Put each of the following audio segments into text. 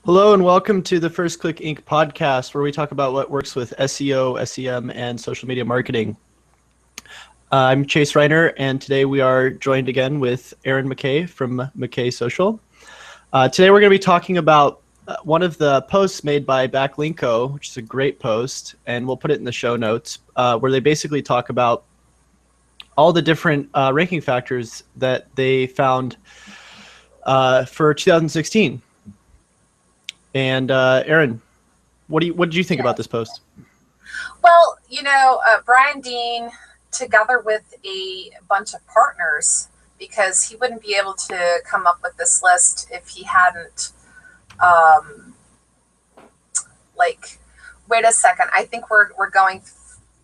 Hello and welcome to the First Click Inc. podcast, where we talk about what works with SEO, SEM, and social media marketing. I'm Chase Reiner, and today we are joined again with Aaron McKay from McKay Social. Today we're going to be talking about one of the posts made by Backlinko, which is a great post, and we'll put it in the show notes, where they basically talk about all the different ranking factors that they found for 2016. And Aaron, what did you think about this post? Well, Brian Dean, together with a bunch of partners, because he wouldn't be able to come up with this list if he hadn't, wait a second, I think we're going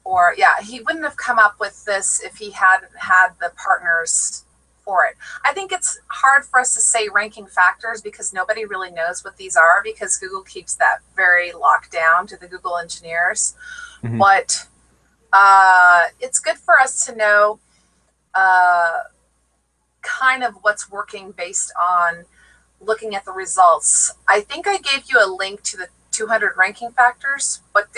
for, he wouldn't have come up with this if he hadn't had the partners for it. I think it's hard for us to say ranking factors because nobody really knows what these are, because Google keeps that very locked down to the Google engineers. Mm-hmm. But it's good for us to know kind of what's working based on looking at the results. I think I gave you a link to the 200 ranking factors, but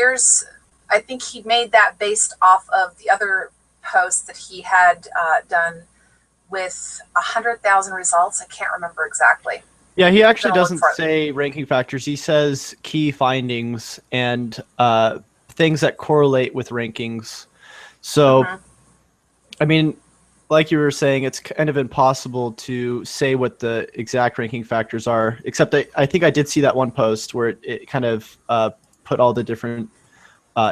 I think he made that based off of the other post that he had done with 100,000 results. I can't remember exactly. Yeah, he actually doesn't say ranking factors. He says key findings and things that correlate with rankings. So, I mean, like you were saying, it's kind of impossible to say what the exact ranking factors are, except I think I did see that one post where it kind of put all the different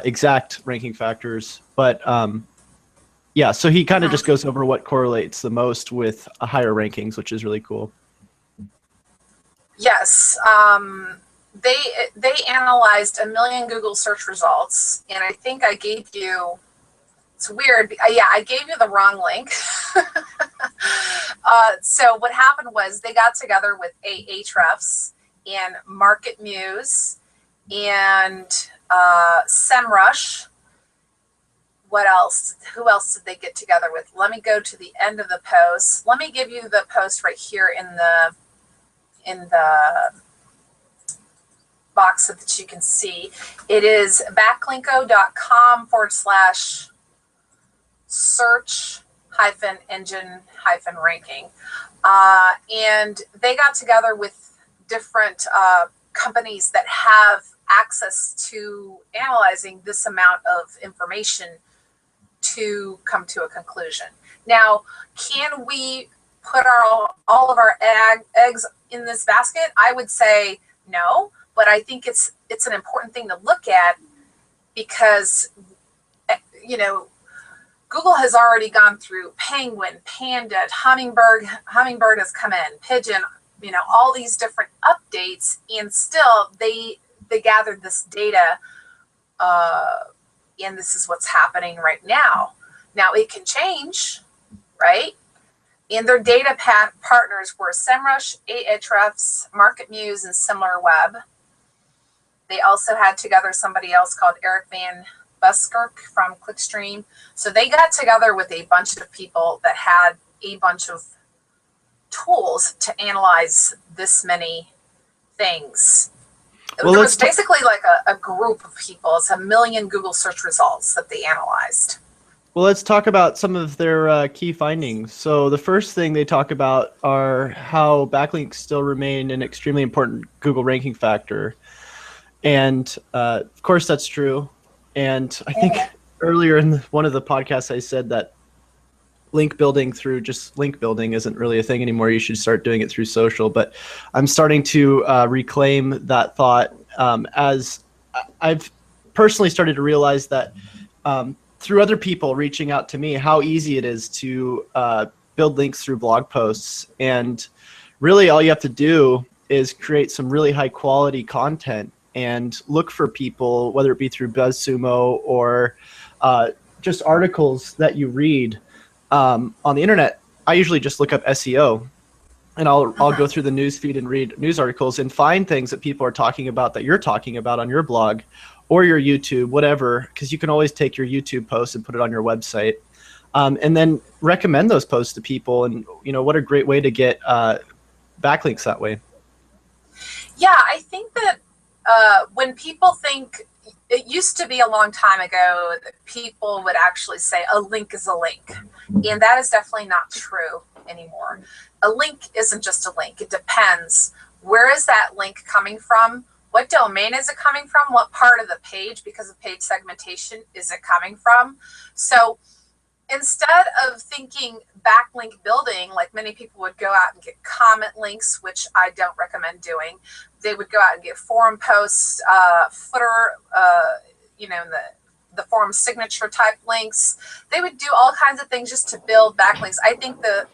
exact ranking factors. But yeah, so he kind of just goes over what correlates the most with higher rankings, which is really cool. Yes, they analyzed 1 million Google search results, and I think I gave you. It's weird. I gave you the wrong link. So what happened was they got together with Ahrefs and Market Muse and SEMrush. What else? Who else did they get together with? Let me go to the end of the post. Let me give you the post right here in the box so that you can see. It is backlinko.com/search-engine-ranking. And they got together with different companies that have access to analyzing this amount of information to come to a conclusion. Now, can we put all of our eggs in this basket? I would say no, but I think it's an important thing to look at because, Google has already gone through Penguin, Panda, Hummingbird has come in, Pigeon, all these different updates, and still they gathered this data, and this is what's happening right now. Now it can change, right? And their data partners were SEMrush, Ahrefs, Market Muse, and SimilarWeb. They also had together somebody else called Eric Van Buskirk from Clickstream. So they got together with a bunch of people that had a bunch of tools to analyze this many things. Well, there was basically like a group of people. It's 1 million Google search results that they analyzed. Well, let's talk about some of their key findings. So the first thing they talk about are how backlinks still remain an extremely important Google ranking factor. And of course, that's true. And I think earlier in one of the podcasts, I said that link building through just link building isn't really a thing anymore. You should start doing it through social. But I'm starting to reclaim that thought as I've personally started to realize that through other people reaching out to me, how easy it is to build links through blog posts. And really all you have to do is create some really high quality content and look for people, whether it be through BuzzSumo or just articles that you read on the internet. I usually just look up SEO, and I'll go through the news feed and read news articles and find things that people are talking about that you're talking about on your blog or your YouTube, whatever, because you can always take your YouTube post and put it on your website, and then recommend those posts to people. And what a great way to get backlinks that way. Yeah, I think that when people think, it used to be a long time ago that people would actually say a link is a link. And that is definitely not true anymore. A link isn't just a link. It depends. Where is that link coming from? What domain is it coming from? What part of the page, because of page segmentation, is it coming from? So instead of thinking backlink building, like many people would go out and get comment links, which I don't recommend doing. They would go out and get forum posts, footer, the forum signature type links. They would do all kinds of things just to build backlinks. I think the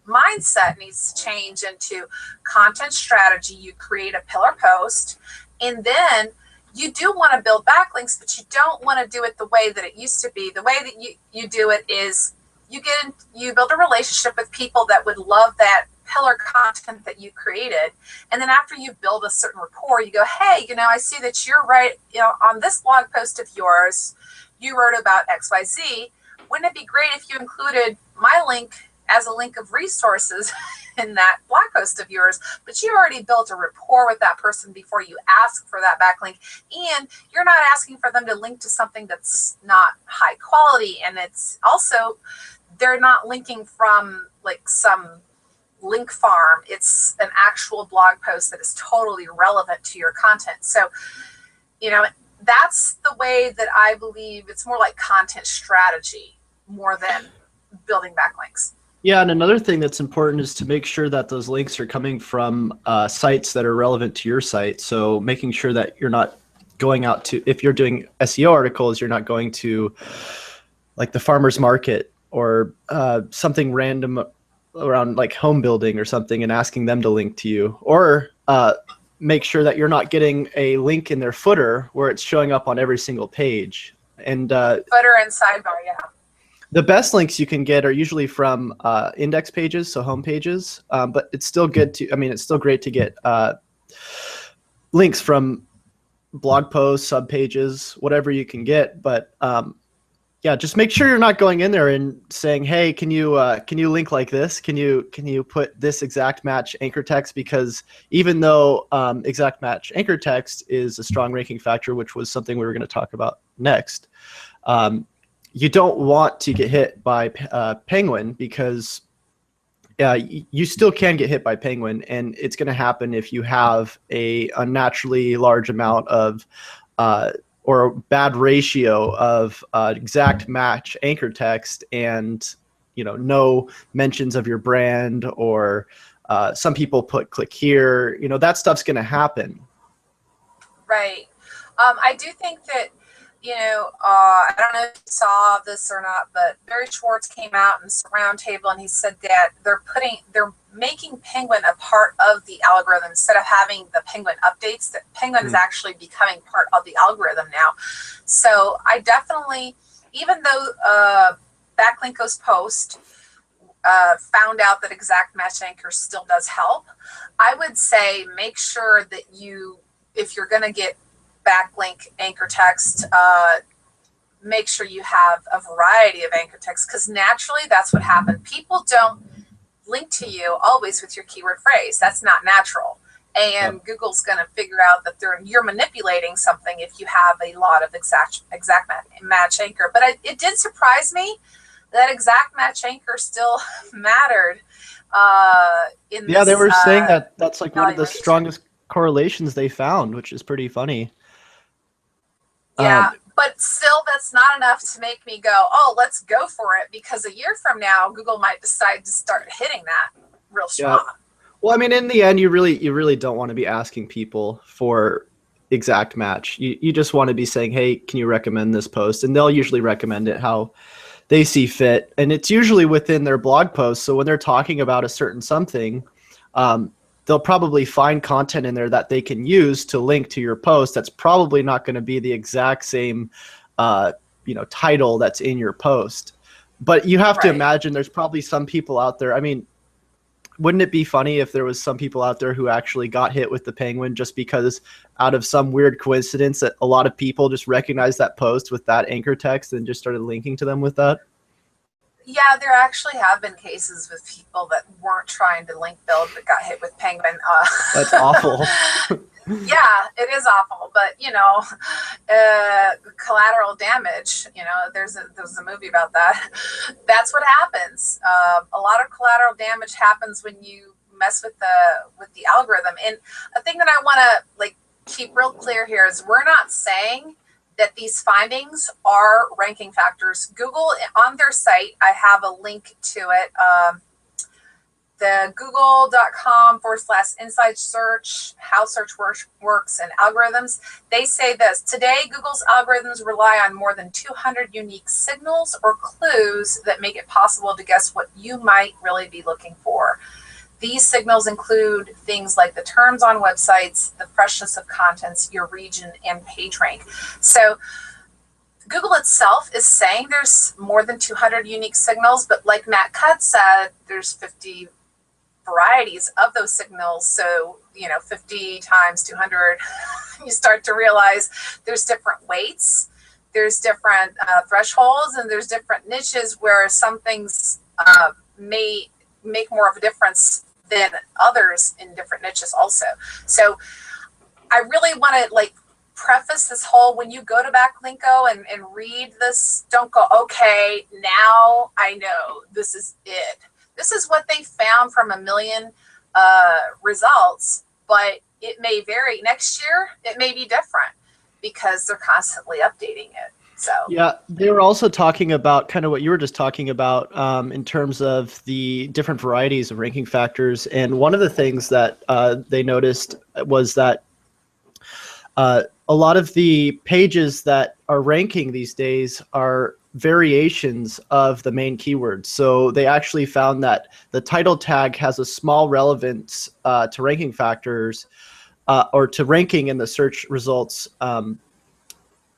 mindset needs to change into content strategy. You create a pillar post, and then you do want to build backlinks, but you don't want to do it the way that it used to be. The way that you do it is you build a relationship with people that would love that pillar content that you created. And then after you build a certain rapport, you go, hey, I see that you're right, on this blog post of yours, you wrote about XYZ. Wouldn't it be great if you included my link as a link of resources in that blog post of yours? But you already built a rapport with that person before you ask for that backlink, and you're not asking for them to link to something that's not high quality, and it's also, they're not linking from like some link farm. It's an actual blog post that is totally relevant to your content. So that's the way that I believe. It's more like content strategy more than building backlinks. Yeah, and another thing that's important is to make sure that those links are coming from sites that are relevant to your site. So making sure that you're not going out to, if you're doing SEO articles, you're not going to like the farmer's market or something random around like home building or something and asking them to link to you. Or make sure that you're not getting a link in their footer where it's showing up on every single page. And footer and sidebar, yeah. The best links you can get are usually from index pages, so home pages, but it's still good to, it's still great to get links from blog posts, sub pages, whatever you can get. But yeah, just make sure you're not going in there and saying, hey, can you link like this? Can you put this exact match anchor text? Because even though exact match anchor text is a strong ranking factor, which was something we were going to talk about next, you don't want to get hit by Penguin, because you still can get hit by Penguin, and it's going to happen if you have a unnaturally large amount of or a bad ratio of exact match anchor text and no mentions of your brand, or some people put click here. That stuff's going to happen. Right. I do think that I don't know if you saw this or not, but Barry Schwartz came out in Roundtable and he said that they're making Penguin a part of the algorithm instead of having the Penguin updates. That Penguin is actually becoming part of the algorithm now. So I definitely, even though Backlinko's post found out that exact match anchor still does help, I would say make sure that if you're going to get backlink anchor text, make sure you have a variety of anchor text, because naturally that's what happened. People don't link to you always with your keyword phrase. That's not natural. And Google's going to figure out that you're manipulating something if you have a lot of exact match anchor. But it did surprise me that exact match anchor still mattered. They were saying that's like one of the strongest correlations they found, which is pretty funny. Yeah, but still, that's not enough to make me go, oh, let's go for it, because a year from now, Google might decide to start hitting that real strong. Yeah. Well, in the end, you really don't want to be asking people for exact match. You just want to be saying, hey, can you recommend this post? And they'll usually recommend it how they see fit. And it's usually within their blog post. So when they're talking about a certain something, they'll probably find content in there that they can use to link to your post. That's probably not going to be the exact same, title that's in your post. But you have to imagine there's probably some people out there. Wouldn't it be funny if there was some people out there who actually got hit with the Penguin just because out of some weird coincidence that a lot of people just recognized that post with that anchor text and just started linking to them with that? Yeah, there actually have been cases with people that weren't trying to link build but got hit with Penguin. That's awful. Yeah, it is awful, but collateral damage. There's a movie about that. That's what happens. A lot of collateral damage happens when you mess with the algorithm. And a thing that I want to keep real clear here is we're not saying that these findings are ranking factors. Google on their site, I have a link to it. The google.com/inside search, how search works and algorithms. They say this: today, Google's algorithms rely on more than 200 unique signals or clues that make it possible to guess what you might really be looking for. These signals include things like the terms on websites, the freshness of contents, your region, and page rank. So Google itself is saying there's more than 200 unique signals, but like Matt Cutt said, there's 50 varieties of those signals. So, 50 times 200, you start to realize there's different weights, there's different thresholds, and there's different niches where some things may make more of a difference than others in different niches also. So I really want to preface this whole, when you go to Backlinko and read this, don't go, okay, now I know this is it. This is what they found from a million results, but it may vary. Next year, it may be different because they're constantly updating it. So yeah, they were also talking about kind of what you were just talking about in terms of the different varieties of ranking factors. And one of the things that they noticed was that a lot of the pages that are ranking these days are variations of the main keywords. So they actually found that the title tag has a small relevance to ranking factors or to ranking in the search results.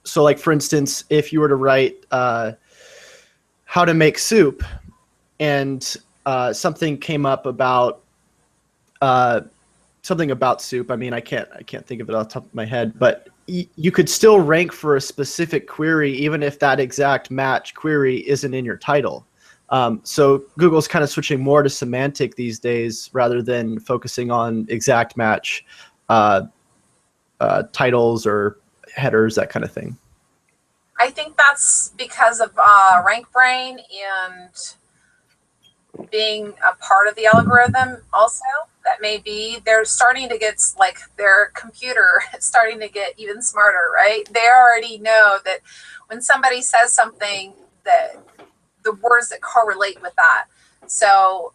So like, for instance, if you were to write how to make soup and something came up about something about soup. I mean, I can't think of it off the top of my head, but you could still rank for a specific query, even if that exact match query isn't in your title. So Google's kind of switching more to semantic these days rather than focusing on exact match titles or headers, that kind of thing. I think that's because of RankBrain and being a part of the algorithm also. That may be, they're starting to get their computer starting to get even smarter, right? They already know that when somebody says something, that the words that correlate with that. So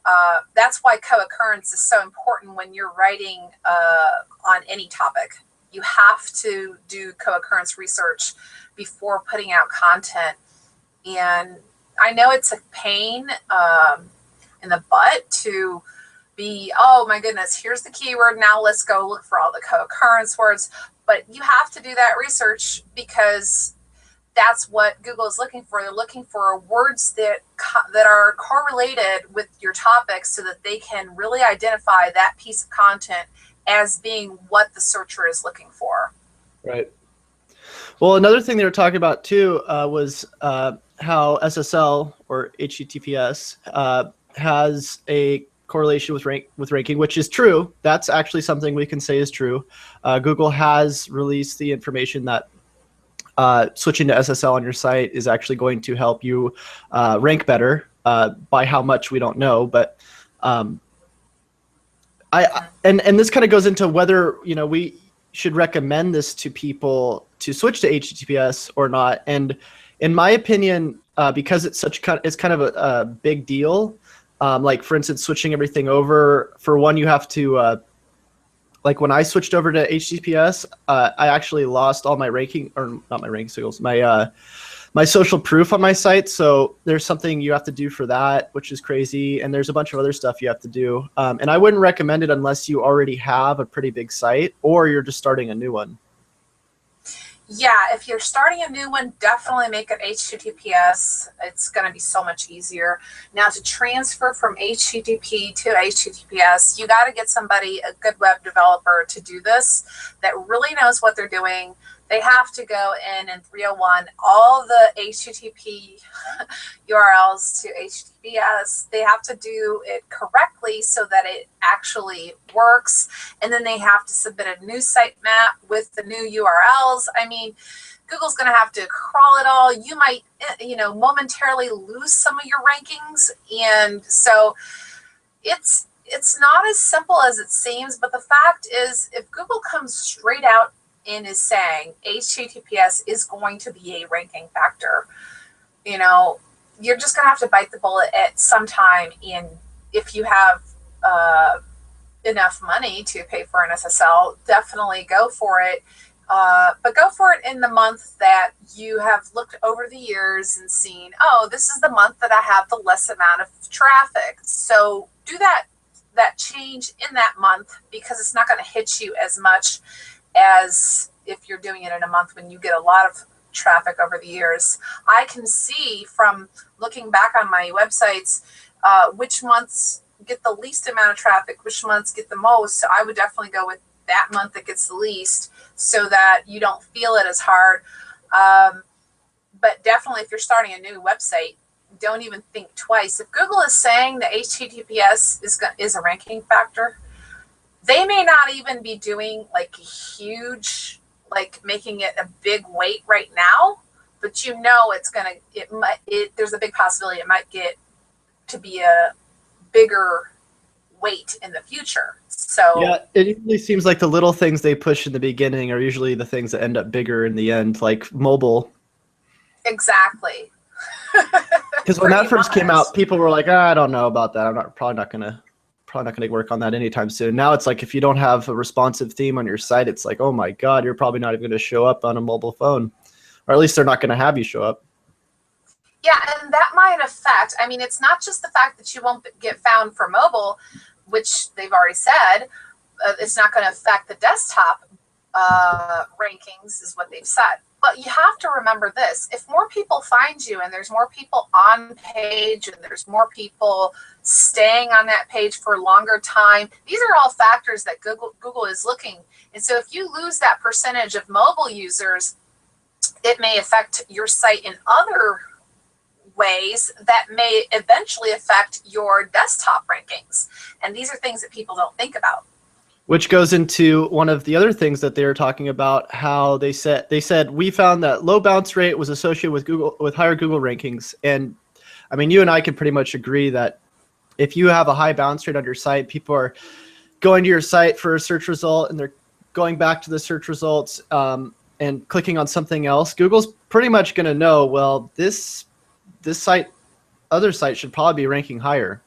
that's why co-occurrence is so important when you're writing on any topic. You have to do co-occurrence research before putting out content. And I know it's a pain in the butt to be, oh my goodness, here's the keyword, now let's go look for all the co-occurrence words. But you have to do that research because that's what Google is looking for. They're looking for words that are correlated with your topic so that they can really identify that piece of content as being what the searcher is looking for. Right. Well, another thing they were talking about too was how SSL or HTTPS has a correlation with ranking, which is true. That's actually something we can say is true. Google has released the information that switching to SSL on your site is actually going to help you rank better. By how much, we don't know, but and this kind of goes into whether we should recommend this to people to switch to HTTPS or not. And in my opinion, because it's kind of a big deal. Like, for instance, switching everything over, for one, you have to, like when I switched over to HTTPS, I actually lost all my ranking, or not my ranking signals, my social proof on my site. So there's something you have to do for that, which is crazy. And there's a bunch of other stuff you have to do. And I wouldn't recommend it unless you already have a pretty big site or you're just starting a new one. Yeah, if you're starting a new one, definitely make it HTTPS. It's going to be so much easier. Now, to transfer from HTTP to HTTPS, you got to get somebody, a good web developer, to do this that really knows what they're doing, They have to go in 301, all the HTTP URLs to HTTPS. They have to do it correctly so that it actually works. And then they have to submit a new sitemap with the new URLs. I mean, Google's going to have to crawl it all. You might, momentarily lose some of your rankings. And so it's not as simple as it seems. But the fact is, if Google comes straight out and is saying HTTPS is going to be a ranking factor, you're just going to have to bite the bullet at some time. And if you have enough money to pay for an SSL, definitely go for it. But go for it in the month that you have looked over the years and seen, oh, this is the month that I have the less amount of traffic. So do that change in that month, because it's not going to hit you as much as if you're doing it in a month when you get a lot of traffic over the years. I can see from looking back on my websites which months get the least amount of traffic, which months get the most. So I would definitely go with that month that gets the least, so that you don't feel it as hard. But definitely, if you're starting a new website, don't even think twice. If Google is saying that HTTPS is a ranking factor, they may not even be doing like huge, like making it a big weight right now, but there's a big possibility it might get to be a bigger weight in the future. So yeah, it usually seems like the little things they push in the beginning are usually the things that end up bigger in the end, like mobile. Exactly. Because when that first came out, people were like, I don't know about that. I'm probably not gonna work on that anytime soon. Now it's like, if you don't have a responsive theme on your site, it's like, oh my God, you're probably not even gonna show up on a mobile phone, or at least they're not gonna have you show up. Yeah, and that might affect, I mean, it's not just the fact that you won't get found for mobile, which they've already said. It's not going to affect the desktop rankings, is what they've said. But you have to remember this: if more people find you, and there's more people on page, and there's more people staying on that page for a longer time, these are all factors that Google is looking. And so if you lose that percentage of mobile users, it may affect your site in other ways that may eventually affect your desktop rankings. And these are things that people don't think about. Which goes into one of the other things that they were talking about, how they said we found that low bounce rate was associated with higher Google rankings. And I mean, you and I can pretty much agree that if you have a high bounce rate on your site, people are going to your site for a search result and they're going back to the search results and clicking on something else. Google's pretty much going to know, well, this other site should probably be ranking higher.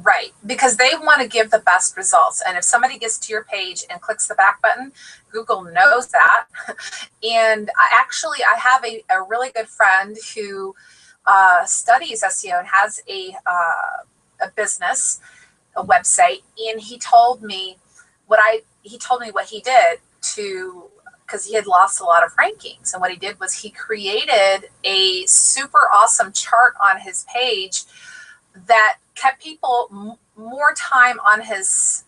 Right, because they want to give the best results. And if somebody gets to your page and clicks the back button, Google knows that. And I have a really good friend who studies SEO and has a business, a website, and he told me what he did because he had lost a lot of rankings. And what he did was he created a super awesome chart on his page that kept people more time on his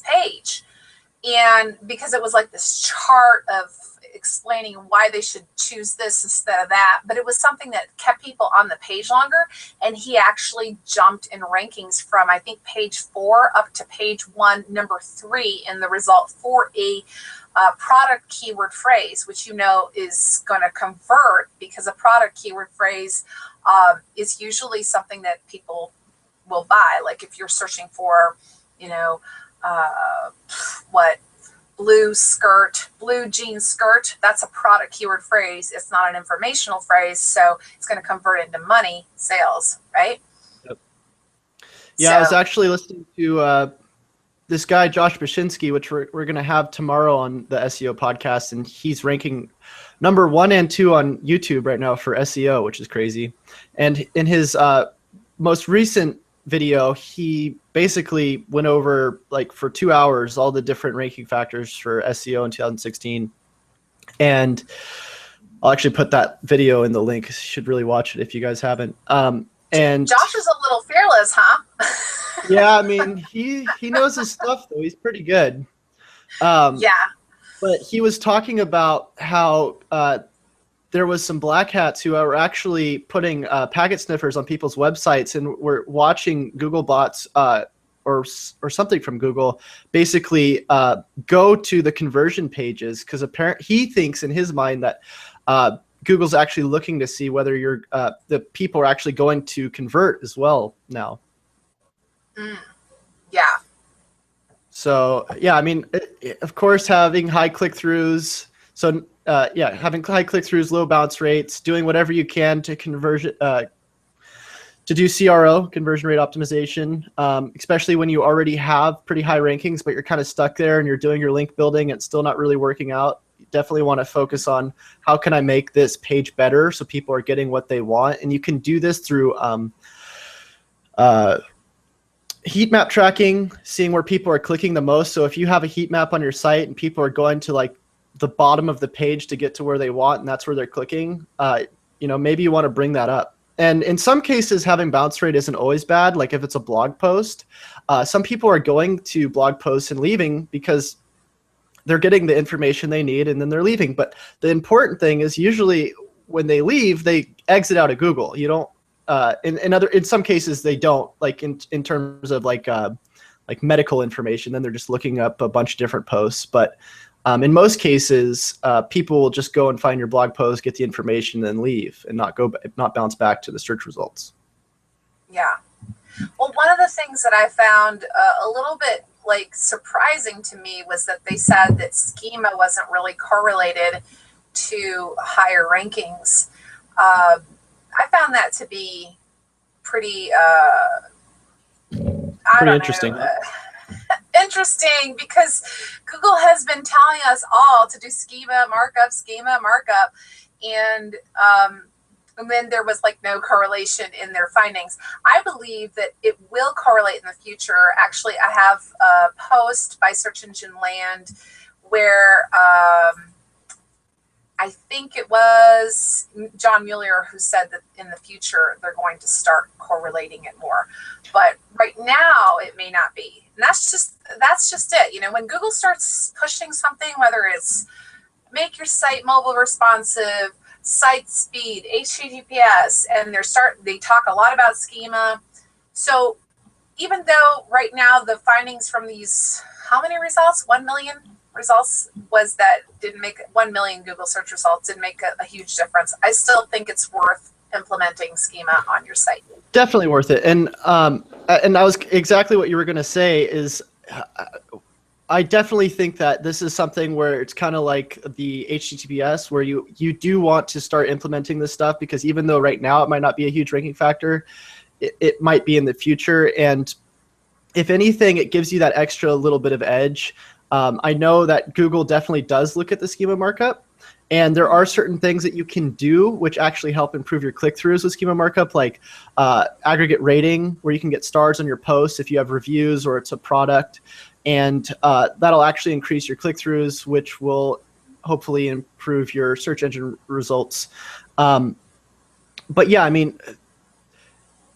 page. And because it was like this chart of explaining why they should choose this instead of that, but it was something that kept people on the page longer. And he actually jumped in rankings from, I think, page 4 up to page 1, number 3 in the result for a product keyword phrase, which is going to convert, because a product keyword phrase is usually something that people will buy. Like if you're searching for, blue jean skirt, that's a product keyword phrase. It's not an informational phrase, so it's going to convert into money sales, right? Yep. Yeah, I was actually listening to this guy, Josh Bashinsky, which we're going to have tomorrow on the SEO podcast, and he's ranking number 1 and 2 on YouTube right now for SEO, which is crazy. And in his most recent video, he basically went over, like, for 2 hours all the different ranking factors for SEO in 2016. And I'll actually put that video in the link. You should really watch it if you guys haven't. And Josh is a little fearless, huh? Yeah, I mean, he knows his stuff, though. He's pretty good. Yeah. But he was talking about how there was some black hats who are actually putting packet sniffers on people's websites, and were watching Google bots or something from Google basically go to the conversion pages, because apparently he thinks in his mind that Google's actually looking to see whether the people are actually going to convert as well now. Yeah. So yeah, I mean, of course, having high click-throughs. So yeah, having high click-throughs, low bounce rates, doing whatever you can to to do CRO, conversion rate optimization, especially when you already have pretty high rankings, but you're kind of stuck there and you're doing your link building and it's still not really working out. You definitely want to focus on how can I make this page better so people are getting what they want. And you can do this through heat map tracking, seeing where people are clicking the most. So if you have a heat map on your site and people are going to like the bottom of the page to get to where they want, and that's where they're clicking, maybe you want to bring that up. And in some cases, having bounce rate isn't always bad. Like if it's a blog post, some people are going to blog posts and leaving because they're getting the information they need and then they're leaving. But the important thing is usually when they leave, they exit out of Google. You don't, in some cases they don't, like in terms of like medical information, then they're just looking up a bunch of different posts. But in most cases, people will just go and find your blog post, get the information, and then leave, and not bounce back to the search results. Yeah. Well, one of the things that I found a little bit like surprising to me was that they said that schema wasn't really correlated to higher rankings. I found that to be pretty Interesting. Interesting, because Google has been telling us all to do schema markup, and then there was like no correlation in their findings. I believe that it will correlate in the future. Actually, I have a post by Search Engine Land where I think it was John Mueller who said that in the future they're going to start correlating it more. But right now it may not be. And that's just it. When Google starts pushing something, whether it's make your site mobile responsive, site speed, HTTPS, and they talk a lot about schema. So even though right now the findings from these, how many results? 1 million results was that didn't make 1 million Google search results didn't make a huge difference. I still think it's worth implementing schema on your site. Definitely worth it. And I was exactly what you were going to say is I definitely think that this is something where it's kind of like the HTTPS, where you do want to start implementing this stuff, because even though right now it might not be a huge ranking factor, it might be in the future. And if anything, it gives you that extra little bit of edge. I know that Google definitely does look at the schema markup, and there are certain things that you can do which actually help improve your click-throughs with schema markup, like aggregate rating, where you can get stars on your posts if you have reviews or it's a product, and that'll actually increase your click-throughs, which will hopefully improve your search engine results. But yeah, I mean,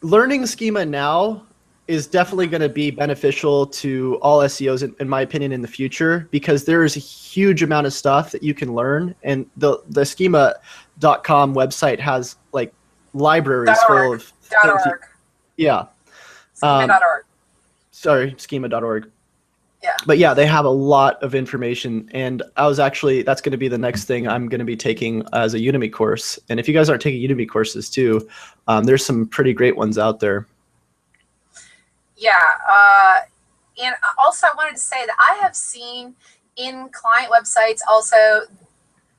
learning schema now is definitely going to be beneficial to all SEOs, in my opinion, in the future, because there is a huge amount of stuff that you can learn. And the schema.com website has like libraries full of things. Yeah. Schema.org. Sorry, schema.org. Yeah. But yeah, they have a lot of information. And that's going to be the next thing I'm going to be taking as a Udemy course. And if you guys aren't taking Udemy courses too, there's some pretty great ones out there. Yeah, and also I wanted to say that I have seen in client websites also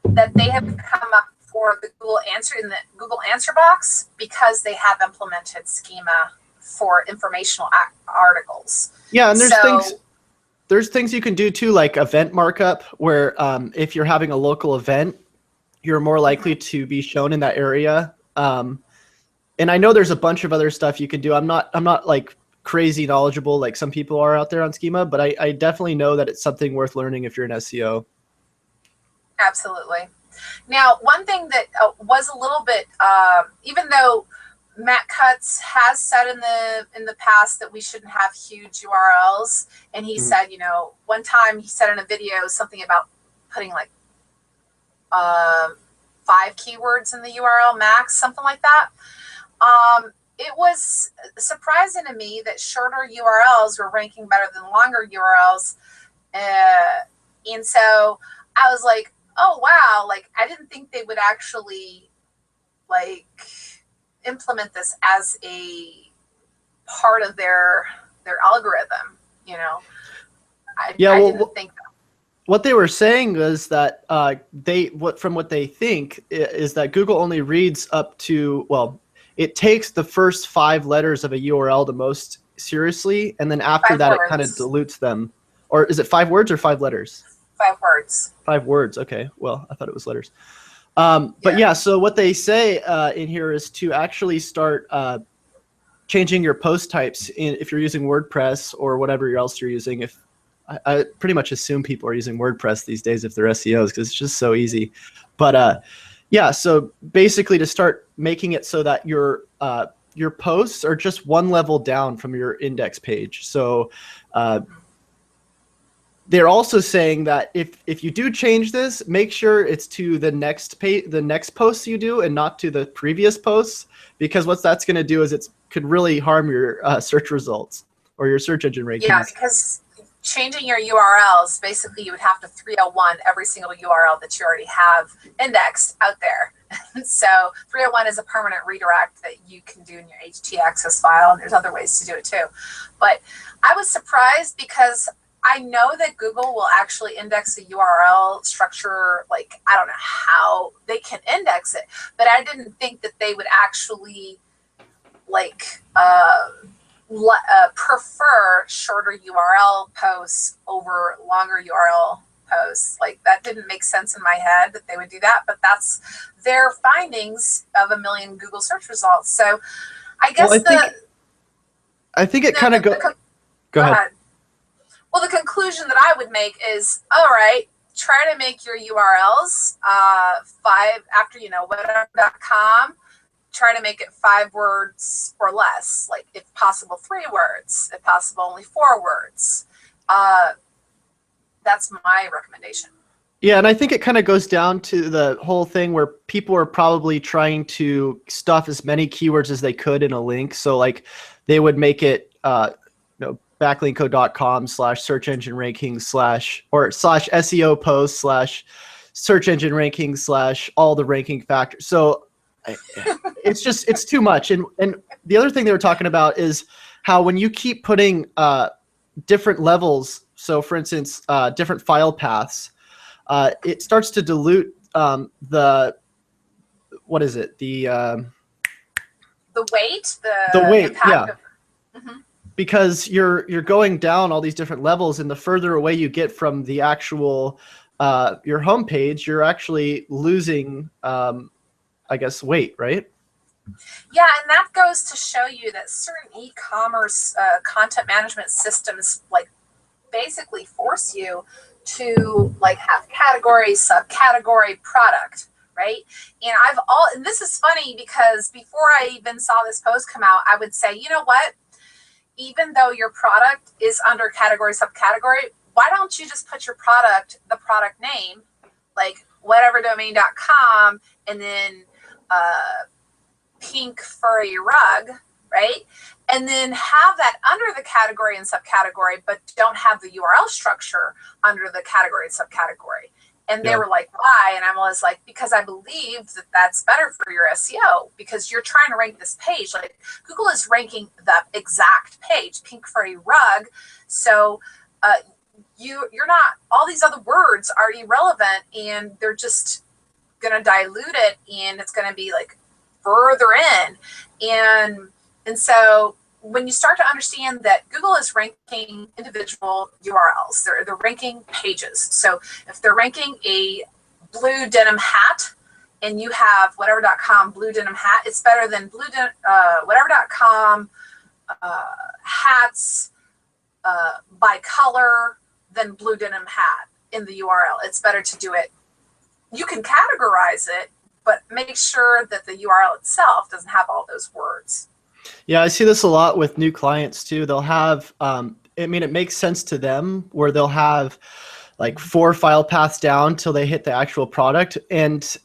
that they have come up for the Google Answer box because they have implemented schema for informational articles. Yeah, and there's things you can do too, like event markup, where if you're having a local event, you're more likely to be shown in that area. And I know there's a bunch of other stuff you can do. I'm not like crazy knowledgeable like some people are out there on schema, but I definitely know that it's something worth learning if you're an SEO. Absolutely. Now, one thing that was a little bit, even though Matt Cutts has said in the past that we shouldn't have huge URLs, and he said, one time he said in a video something about putting like 5 keywords in the URL max, something like that. It was surprising to me that shorter URLs were ranking better than longer URLs. And so I was like, oh, wow. Like, I didn't think they would actually like implement this as a part of their algorithm, you know. I didn't think that. What they were saying was that from what they think is that Google only reads up to, well, it takes the first 5 letters of a URL the most seriously, and then after 5 that words. it kind of dilutes them. Or is it 5 words or 5 letters? 5 words. 5 words. Okay. Well, I thought it was letters. But yeah, so what they say in here is to actually start changing your post types if you're using WordPress or whatever else you're using. If I pretty much assume people are using WordPress these days if they're SEOs, because it's just so easy. But yeah, so basically to start making it so that your posts are just one level down from your index page. So they're also saying that if you do change this, make sure it's to the next posts you do and not to the previous posts, because what that's going to do is it could really harm your search results or your search engine rankings. Yeah, because changing your URLs, basically you would have to 301 every single URL that you already have indexed out there. So 301 is a permanent redirect that you can do in your htaccess file, and there's other ways to do it too. But I was surprised because I know that Google will actually index the URL structure, like, I don't know how they can index it, but I didn't think that they would actually like prefer shorter URL posts over longer URL posts. Like, that didn't make sense in my head that they would do that, but that's their findings of 1 million Google search results. So I guess I think it kind of go ahead. Well, the conclusion that I would make is, all right, try to make your URLs 5 after, whatever.com. Try to make it 5 words or less, like if possible 3 words, if possible only 4 words. That's my recommendation. Yeah, and I think it kind of goes down to the whole thing where people are probably trying to stuff as many keywords as they could in a link. So like they would make it backlinko.com/search engine rankings or /SEO post /search engine rankings / all the ranking factors. So it's too much. And the other thing they were talking about is how when you keep putting different levels, so for instance, different file paths, it starts to dilute the weight, yeah. Mm-hmm. Because you're going down all these different levels, and the further away you get from the actual your home page, you're actually losing I guess weight, right? Yeah, and that goes to show you that certain e-commerce content management systems like basically force you to like have category, subcategory, product, right? And this is funny because before I even saw this post come out, I would say, you know what? Even though your product is under category, subcategory, why don't you just put your product, the product name, like whateverdomain.com, and then pink furry rug, right? And then have that under the category and subcategory, but don't have the URL structure under the category and subcategory. And they were like, why? And I was like, because I believe that that's better for your SEO, because you're trying to rank this page. Like, Google is ranking the exact page, pink furry rug. So you're not, all these other words are irrelevant, and they're just going to dilute it, and it's going to be like further in. And so when you start to understand that Google is ranking individual URLs, they're ranking pages. So if they're ranking a blue denim hat and you have whatever.com blue denim hat, it's better than whatever.com hats by color than blue denim hat in the URL. It's better to do it. You can categorize it, but make sure that the URL itself doesn't have all those words. Yeah, I see this a lot with new clients too. They'll have, it makes sense to them where they'll have like 4 file paths down till they hit the actual product. And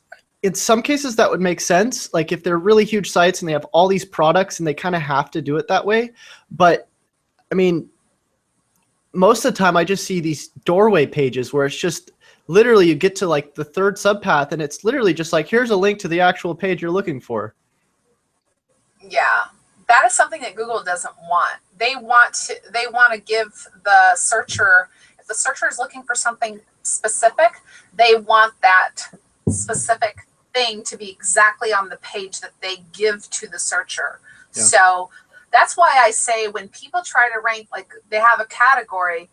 in some cases that would make sense. Like if they're really huge sites and they have all these products and they kind of have to do it that way. But I mean, most of the time I just see these doorway pages where it's just literally you get to like the 3rd subpath and it's literally just like, here's a link to the actual page you're looking for. Yeah, that is something that Google doesn't want. They want to give the searcher, if the searcher is looking for something specific, they want that specific thing to be exactly on the page that they give to the searcher. Yeah. So that's why I say when people try to rank, like they have a category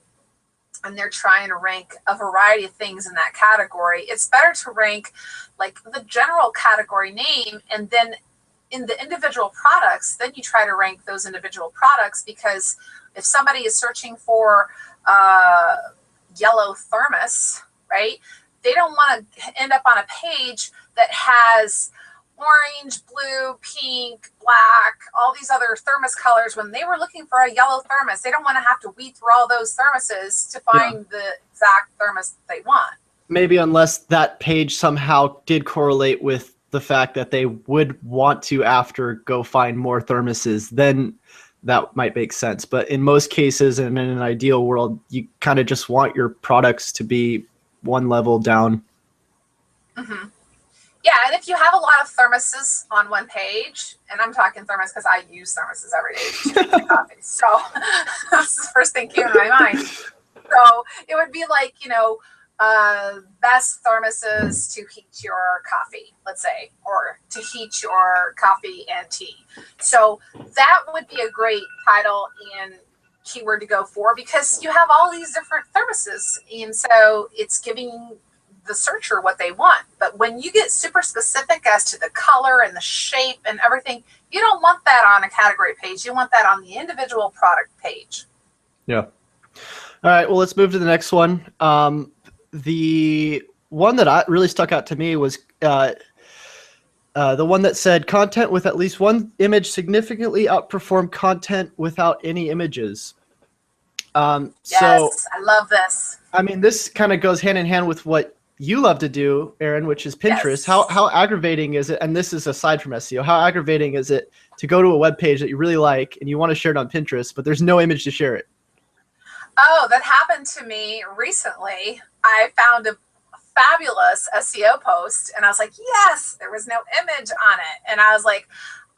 and they're trying to rank a variety of things in that category, it's better to rank like the general category name, and then in the individual products, then you try to rank those individual products, because if somebody is searching for yellow thermos, right, they don't want to end up on a page that has orange, blue, pink, black, all these other thermos colors. When they were looking for a yellow thermos, they don't want to have to weed through all those thermoses to find the exact thermos they want. Maybe unless that page somehow did correlate with the fact that they would want to after go find more thermoses, then that might make sense. But in most cases, and in an ideal world, you kind of just want your products to be one level down. Mm-hmm. Yeah, and if you have a lot of thermoses on one page, and I'm talking thermos because I use thermoses every day to drink my coffee, so that's the first thing came to my mind. So it would be like, best thermoses to heat your coffee, let's say, or to heat your coffee and tea. So that would be a great title and keyword to go for, because you have all these different thermoses, and so it's giving the searcher what they want. But when you get super specific as to the color and the shape and everything, you don't want that on a category page. You want that on the individual product page. Yeah. All right, well, let's move to the next one. The one that really stuck out to me was the one that said content with at least one image significantly outperform content without any images. Yes, so I love this. I mean, this kind of goes hand in hand with what you love to do, Erin, which is Pinterest. Yes. How aggravating is it? And this is aside from SEO. How aggravating is it to go to a web page that you really like and you want to share it on Pinterest, but there's no image to share it? Oh, that happened to me recently. I found a fabulous SEO post and I was like, yes, there was no image on it. And I was like,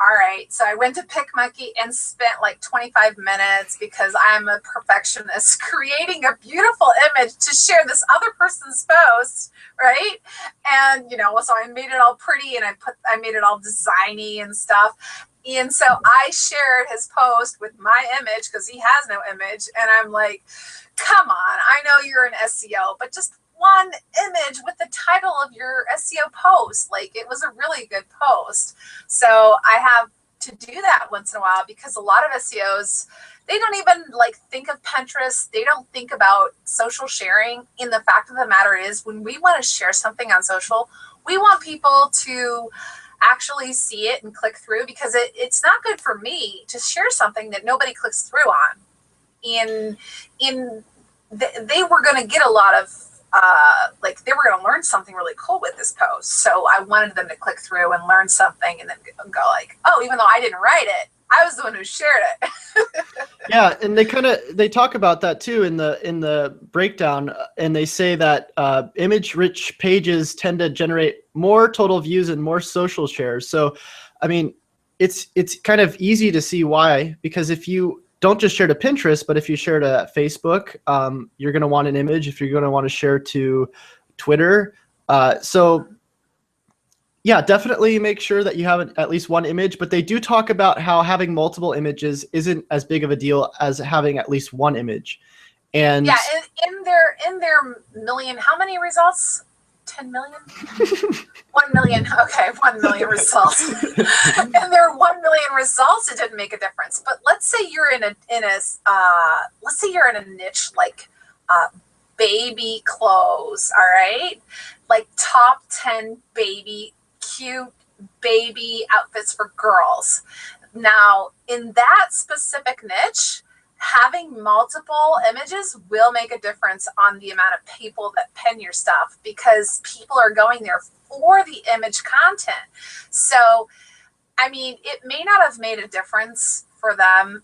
all right. So I went to PicMonkey and spent like 25 minutes, because I'm a perfectionist, creating a beautiful image to share this other person's post, right? And, so I made it all pretty and I made it all designy and stuff. And so I shared his post with my image because he has no image. And I'm like, come on, I know you're an SEO, but just one image with the title of your SEO post. Like, it was a really good post. So I have to do that once in a while, because a lot of SEOs, they don't even think of Pinterest. They don't think about social sharing. And the fact of the matter is, when we want to share something on social, we want people to actually see it and click through, because it's not good for me to share something that nobody clicks through on. They were going to get a lot of they were going to learn something really cool with this post. So I wanted them to click through and learn something, and then go like, oh, even though I didn't write it, I was the one who shared it. Yeah, and they talk about that too in the breakdown, and they say that image-rich pages tend to generate more total views and more social shares. So, I mean, it's kind of easy to see why, because if you don't just share to Pinterest, but if you share to Facebook, you're going to want an image. If you're going to want to share to Twitter, so yeah, definitely make sure that you have at least one image. But they do talk about how having multiple images isn't as big of a deal as having at least one image. And yeah, in their million, how many results? 10 million? 1 million. Okay, 1 million results. And there are 1 million results, it didn't make a difference. But let's say you're in a niche like baby clothes, all right? Like top 10 cute baby outfits for girls. Now, in that specific niche, having multiple images will make a difference on the amount of people that pin your stuff, because people are going there for the image content. So, I mean, it may not have made a difference for them.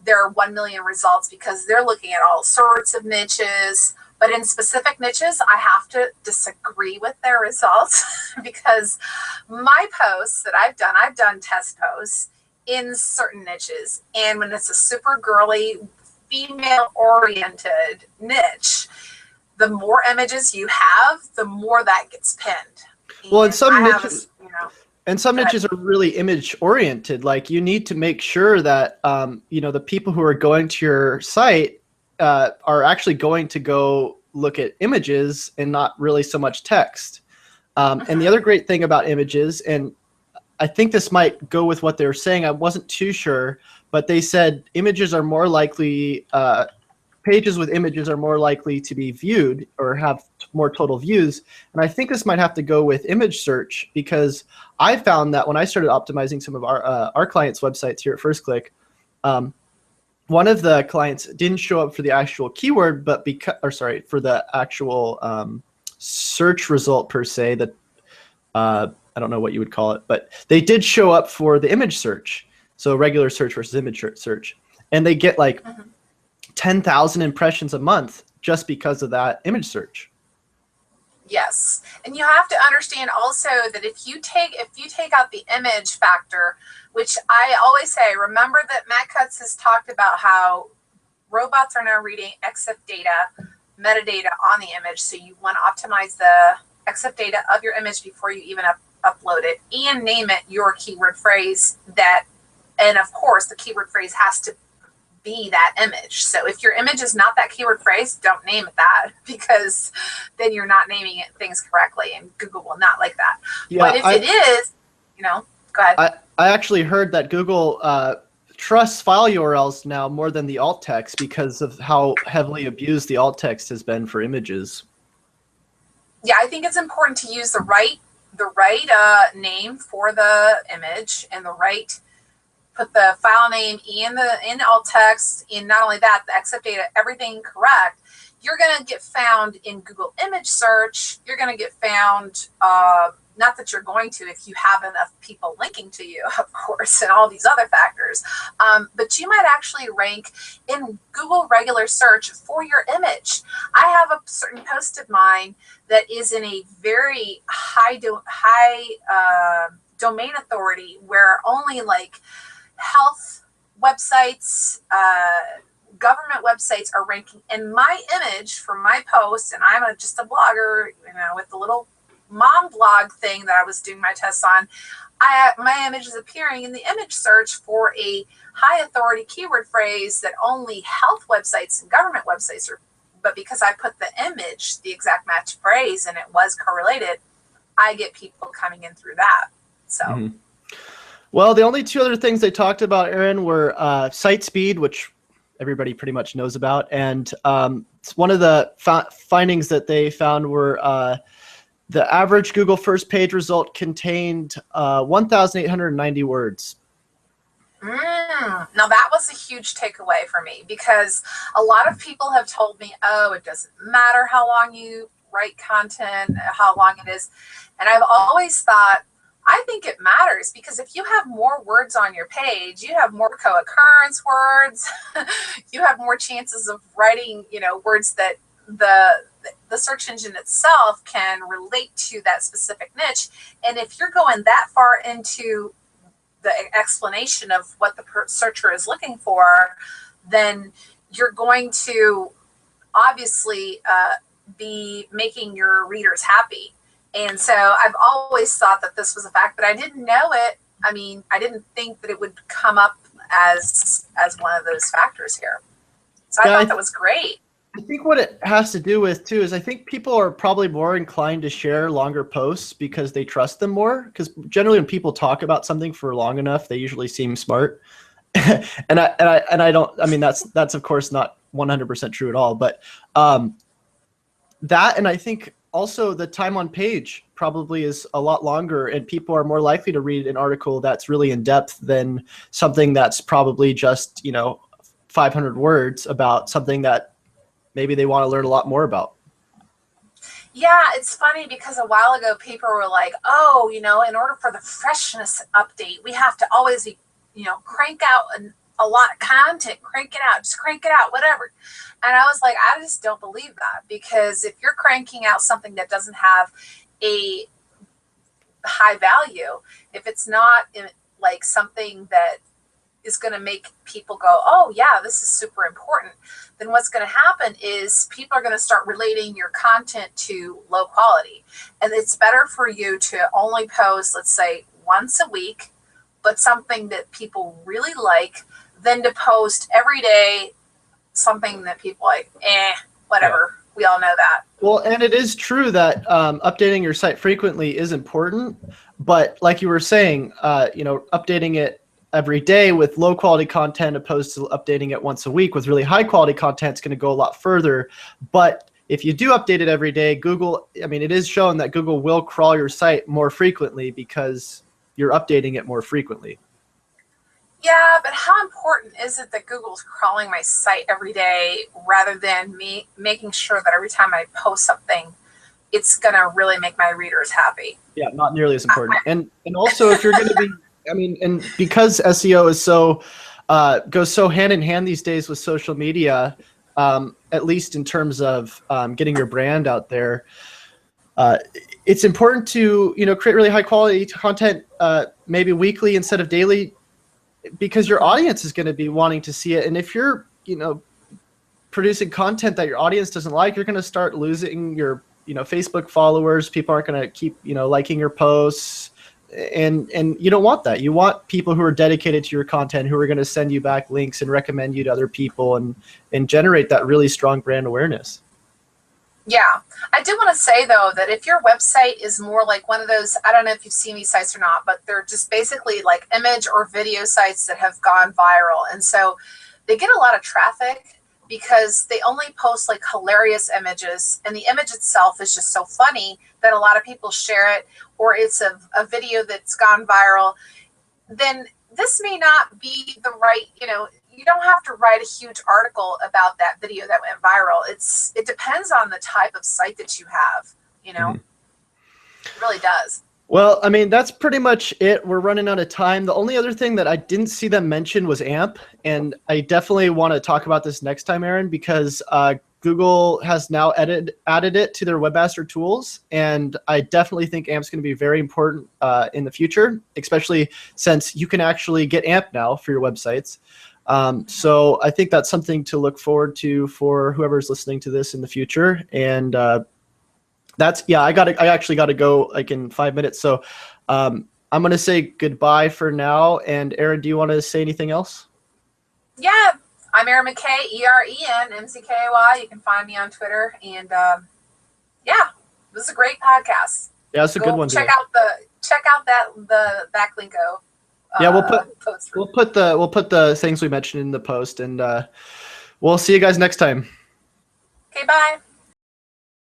There are 1 million results because they're looking at all sorts of niches. But in specific niches, I have to disagree with their results because my posts that I've done test posts in certain niches. And when it's a super girly, female-oriented niche, the more images you have, the more that gets pinned. Well, in And some I have niches, a, you know, and some niches are really image oriented. Like you need to make sure that the people who are going to your site are actually going to go look at images and not really so much text. And the other great thing about images, and I think this might go with what they were saying, I wasn't too sure, but they said images are more likely, pages with images are more likely to be viewed or have more total views. And I think this might have to go with image search, because I found that when I started optimizing some of our clients' websites here at First Click, one of the clients didn't show up for the actual keyword, but for the actual search result per se, that I don't know what you would call it, but they did show up for the image search. So regular search versus image search. And they get like 10,000 impressions a month just because of that image search. yes. And you have to understand also that if you take out the image factor, which I always say, remember that Matt Cutts has talked about how robots are now reading EXIF data, metadata on the image. So you want to optimize the EXIF data of your image before you even upload it, and name it your keyword phrase and of course the keyword phrase has to be that image. So if your image is not that keyword phrase, don't name it that, because then you're not naming it things correctly, and Google will not like that. Yeah, but if it is, go ahead. I actually heard that Google trusts file URLs now more than the alt text because of how heavily abused the alt text has been for images. Yeah, I think it's important to use the right name for the image, and put the file name in alt text, and not only that, the EXIF data, everything correct. You're going to get found in Google image search. You're going to get found, not that you're going to if you have enough people linking to you, of course, and all these other factors, but you might actually rank in Google regular search for your image. I have a certain post of mine that is in a very high domain authority, where only like health websites, government websites are ranking, and my image for my post, and I'm just a blogger, with the little mom blog thing that I was doing my tests on, my image is appearing in the image search for a high authority keyword phrase that only health websites and government websites are, but because I put the image, the exact match phrase, and it was correlated, I get people coming in through that. So. Well, the only two other things they talked about, Aaron, were site speed, which everybody pretty much knows about. And one of the findings that they found were the average Google first page result contained 1,890 words. Now that was a huge takeaway for me, because a lot of people have told me, oh, it doesn't matter how long you write content, how long it is. And I've always thought, I think it matters, because if you have more words on your page, you have more co-occurrence words, you have more chances of writing, words that the search engine itself can relate to that specific niche. And if you're going that far into the explanation of what the searcher is looking for, then you're going to obviously be making your readers happy. And so I've always thought that this was a fact, but I didn't know it. I mean, I didn't think that it would come up as one of those factors here. So I thought that was great. I think what it has to do with too is I think people are probably more inclined to share longer posts because they trust them more. Because generally, when people talk about something for long enough, they usually seem smart. and I don't. I mean, that's of course not 100% true at all. But that, and I think also the time on page probably is a lot longer, and people are more likely to read an article that's really in depth than something that's probably just 500 words about something that maybe they want to learn a lot more about. Yeah, it's funny because a while ago people were like, oh, in order for the freshness update, we have to always be, crank out a lot of content, crank it out, just crank it out, whatever. And I was like, I just don't believe that, because if you're cranking out something that doesn't have a high value, if it's not like something that is going to make people go, oh yeah, this is super important, then what's going to happen is people are going to start relating your content to low quality. And it's better for you to only post, let's say, once a week, but something that people really like, than to post every day something that people like, whatever. Yeah. We all know that. Well, and it is true that updating your site frequently is important, but like you were saying, updating it every day with low quality content opposed to updating it once a week with really high quality content is going to go a lot further. But if you do update it every day, Google, it is shown that Google will crawl your site more frequently because you're updating it more frequently. Yeah, but how important is it that Google's crawling my site every day rather than me making sure that every time I post something, it's going to really make my readers happy? Yeah, not nearly as important. And also, if you're going to be, and because SEO is goes so hand in hand these days with social media, at least in terms of getting your brand out there, it's important to create really high quality content, maybe weekly instead of daily, because your audience is going to be wanting to see it. And if you're producing content that your audience doesn't like, you're going to start losing your Facebook followers. People aren't going to keep liking your posts. And you don't want that. You want people who are dedicated to your content, who are going to send you back links and recommend you to other people and generate that really strong brand awareness. Yeah. I do want to say, though, that if your website is more like one of those, I don't know if you've seen these sites or not, but they're just basically like image or video sites that have gone viral. And so they get a lot of traffic because they only post like hilarious images, and the image itself is just so funny that a lot of people share it, or it's a video that's gone viral. Then this may not be the right, you don't have to write a huge article about that video that went viral. It depends on the type of site that you have, Mm-hmm. It really does. Well, that's pretty much it. We're running out of time. The only other thing that I didn't see them mention was AMP, and I definitely want to talk about this next time, Aaron, because Google has now added it to their webmaster tools, and I definitely think AMP's going to be very important in the future, especially since you can actually get AMP now for your websites. So I think that's something to look forward to for whoever's listening to this in the future. And I actually got to go like in 5 minutes. So I'm going to say goodbye for now. And Aaron, do you want to say anything else? Yeah, I'm Erin McKay, ERENMCKAY. You can find me on Twitter. And this is a great podcast. Yeah, it's a good one. Check out the backlinko. Yeah, we'll put the things we mentioned in the post, and we'll see you guys next time. Okay, bye.